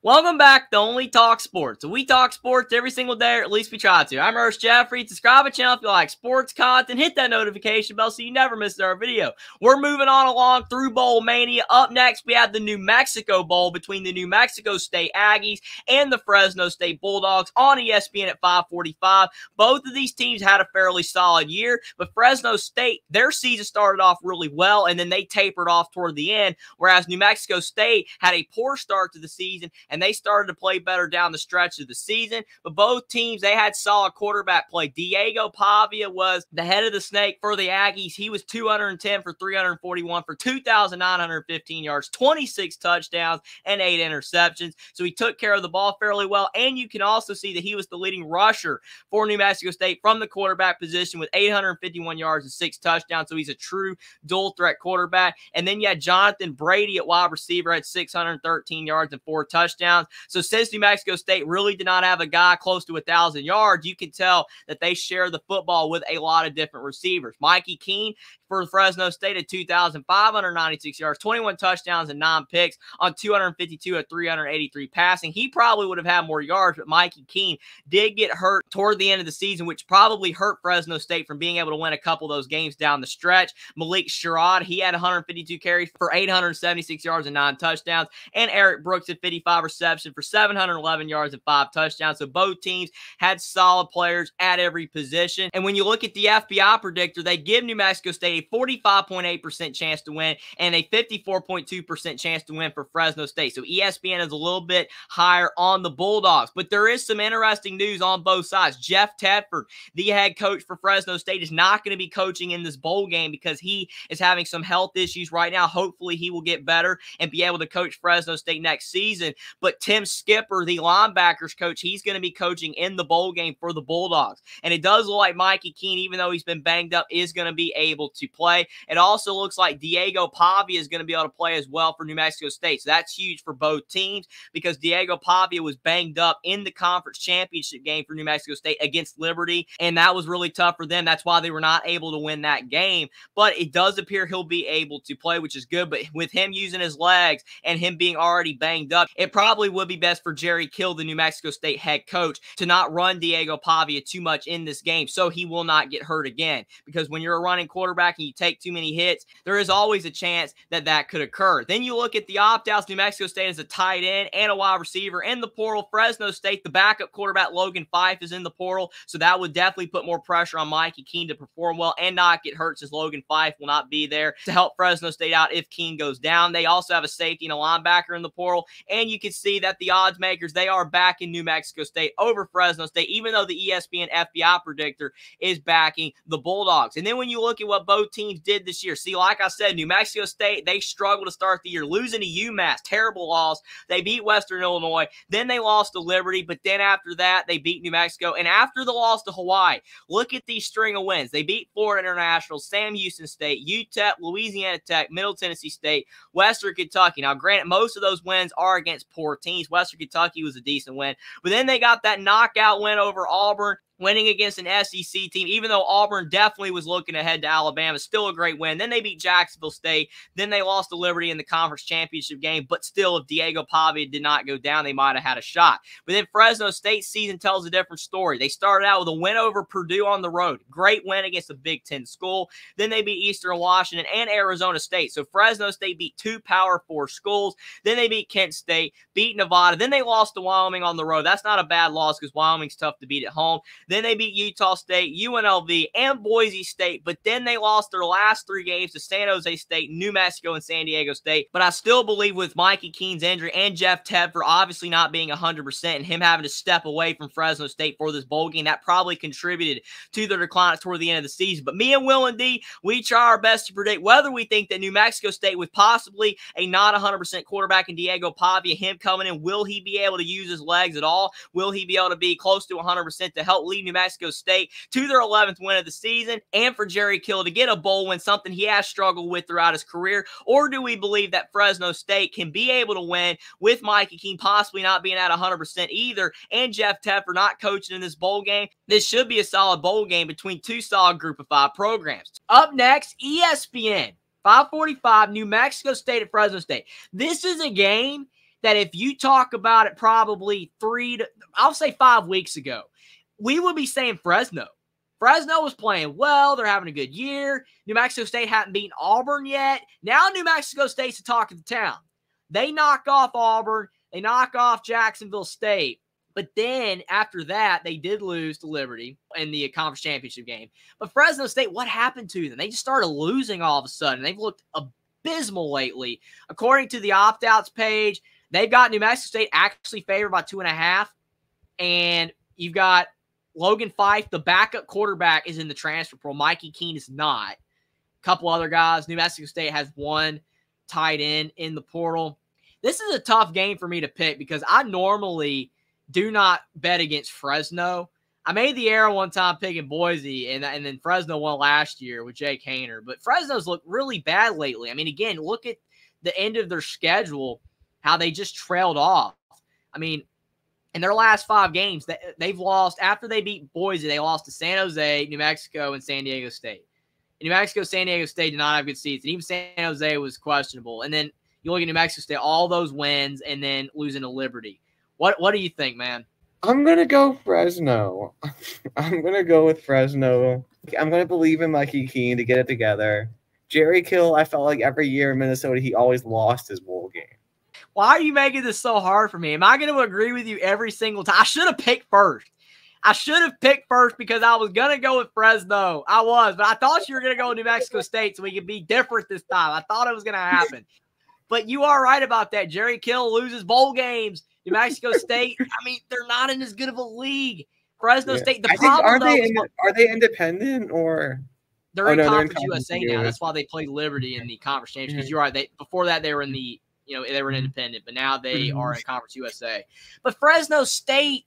Welcome back to Only Talk Sports. So we talk sports every single day, or at least we try to. I'm Ernst Jeffrey. Subscribe to the channel if you like sports content. Hit that notification bell so you never miss our video. We're moving on along through Bowl Mania. Up next, we have the New Mexico Bowl between the New Mexico State Aggies and the Fresno State Bulldogs on ESPN at 5:45. Both of these teams had a fairly solid year, but Fresno State, their season started off really well, and then they tapered off toward the end, whereas New Mexico State had a poor start to the season, and they started to play better down the stretch of the season. But both teams, they had solid quarterback play. Diego Pavia was the head of the snake for the Aggies. He was 210 for 341 for 2,915 yards, 26 touchdowns, and 8 interceptions. So he took care of the ball fairly well. And you can also see that he was the leading rusher for New Mexico State from the quarterback position with 851 yards and 6 touchdowns. So he's a true dual threat quarterback. And then you had Jonathan Brady at wide receiver at 613 yards and 4 touchdowns. So since New Mexico State really did not have a guy close to 1,000 yards, you can tell that they share the football with a lot of different receivers. Mikey Keene for Fresno State at 2,596 yards, 21 touchdowns and 9 picks on 252 at 383 passing. He probably would have had more yards, but Mikey Keene did get hurt toward the end of the season, which probably hurt Fresno State from being able to win a couple of those games down the stretch. Malik Sherrod, he had 152 carries for 876 yards and 9 touchdowns, and Eric Brooks at 55 receptions for 711 yards and 5 touchdowns. So both teams had solid players at every position. And when you look at the FPI predictor, they give New Mexico State a 45.8% chance to win and a 54.2% chance to win for Fresno State. So ESPN is a little bit higher on the Bulldogs. But there is some interesting news on both sides. Jeff Tedford, the head coach for Fresno State, is not going to be coaching in this bowl game because he is having some health issues right now. Hopefully he will get better and be able to coach Fresno State next season. But Tim Skipper, the linebackers coach, he's going to be coaching in the bowl game for the Bulldogs. And it does look like Mikey Keene, even though he's been banged up, is going to be able to play. It also looks like Diego Pavia is going to be able to play as well for New Mexico State. So that's huge for both teams because Diego Pavia was banged up in the conference championship game for New Mexico State against Liberty, and that was really tough for them. That's why they were not able to win that game. But it does appear he'll be able to play, which is good. But with him using his legs and him being already banged up, it probably would be best for Jerry Kill, the New Mexico State head coach, to not run Diego Pavia too much in this game so he will not get hurt again. Because when you're a running quarterback and you take too many hits, there is always a chance that that could occur. Then you look at the opt-outs. New Mexico State is a tight end and a wide receiver in the portal. Fresno State, the backup quarterback Logan Fife, is in the portal, so that would definitely put more pressure on Mikey Keene to perform well and not get hurt, since Logan Fife will not be there to help Fresno State out if Keene goes down. They also have a safety and a linebacker in the portal, and you can see that the odds makers, they are backing New Mexico State over Fresno State, even though the ESPN FPI predictor is backing the Bulldogs. And then when you look at what both teams did this year, see, like I said, New Mexico State, they struggled to start the year, losing to UMass, terrible loss. They beat Western Illinois, then they lost to Liberty, but then after that, they beat New Mexico. And after the loss to Hawaii, look at these string of wins. They beat Florida International, Sam Houston State, UTEP, Louisiana Tech, Middle Tennessee State, Western Kentucky. Now, granted, most of those wins are against poor teams. Western Kentucky was a decent win, but then they got that knockout win over Auburn, winning against an SEC team, even though Auburn definitely was looking ahead to Alabama. Still a great win. Then they beat Jacksonville State. Then they lost to Liberty in the conference championship game. But still, if Diego Pavia did not go down, they might have had a shot. But then Fresno State's season tells a different story. They started out with a win over Purdue on the road. Great win against a Big Ten school. Then they beat Eastern Washington and Arizona State. So Fresno State beat 2 Power 4 schools. Then they beat Kent State, beat Nevada. Then they lost to Wyoming on the road. That's not a bad loss because Wyoming's tough to beat at home. Then they beat Utah State, UNLV, and Boise State, but then they lost their last 3 games to San Jose State, New Mexico, and San Diego State. But I still believe with Mikey Keene's injury and Jeff Tedford obviously not being 100% and him having to step away from Fresno State for this bowl game, that probably contributed to their decline toward the end of the season. But me and WillND, we try our best to predict whether we think that New Mexico State, with possibly a not 100% quarterback in Diego Pavia, him coming in, will he be able to use his legs at all? Will he be able to be close to 100% to help lead New Mexico State to their 11th win of the season, and for Jerry Kill to get a bowl win, something he has struggled with throughout his career? Or do we believe that Fresno State can be able to win with Mikey Keene possibly not being at 100% either, and Jeff Tedford not coaching in this bowl game? This should be a solid bowl game between 2 solid Group of 5 programs. Up next, ESPN, 5:45, New Mexico State at Fresno State. This is a game that if you talk about it probably I'll say 5 weeks ago, we would be saying Fresno. Fresno was playing well. They're having a good year. New Mexico State hadn't beaten Auburn yet. Now New Mexico State's the talk of the town. They knock off Auburn. They knock off Jacksonville State. But then after that, they did lose to Liberty in the conference championship game. But Fresno State, what happened to them? They just started losing all of a sudden. They've looked abysmal lately. According to the opt-outs page, they've got New Mexico State actually favored by 2.5. And you've got Logan Fife, the backup quarterback, is in the transfer portal. Mikey Keene is not. A couple other guys. New Mexico State has one tight end in the portal. This is a tough game for me to pick because I normally do not bet against Fresno. I made the error one time picking Boise, and then Fresno won last year with Jake Haener. But Fresno's looked really bad lately. I mean, again, look at the end of their schedule, how they just trailed off. I mean, in their last 5 games, they've lost. After they beat Boise, they lost to San Jose, New Mexico, and San Diego State. And New Mexico, San Diego State did not have good seats. And even San Jose was questionable. And then you look at New Mexico State, all those wins, and then losing to Liberty. What do you think, man? I'm going to go Fresno. I'm going to go with Fresno. I'm going to believe in Mikey Keene to get it together. Jerry Kill, I felt like every year in Minnesota, he always lost his bowl game. Why are you making this so hard for me? Am I going to agree with you every single time? I should have picked first. Because I was going to go with Fresno. I was, but I thought you were going to go with New Mexico State so we could be different this time. I thought it was going to happen. But you are right about that. Jerry Kill loses bowl games. New Mexico State, I mean, they're not in as good of a league. Fresno State, the problem are they independent or? They're in Conference USA now. That's why they played Liberty in the conference championship. Because you're right. Before that, they were in the, they were an independent, but now they are in Conference USA. But Fresno State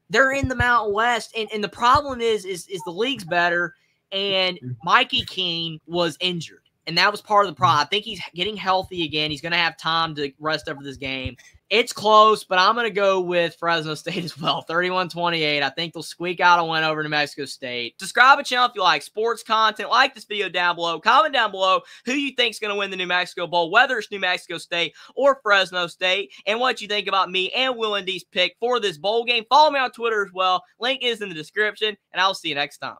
they're in the Mountain West, and the problem is the league's better, and Mikey Keene was injured. And that was part of the problem. I think he's getting healthy again. He's going to have time to rest over this game. It's close, but I'm going to go with Fresno State as well. 31-28. I think they'll squeak out a win over New Mexico State. Subscribe to the channel if you like sports content. Like this video down below. Comment down below who you think is going to win the New Mexico Bowl, whether it's New Mexico State or Fresno State, and what you think about me and WillND's pick for this bowl game. Follow me on Twitter as well. Link is in the description, and I'll see you next time.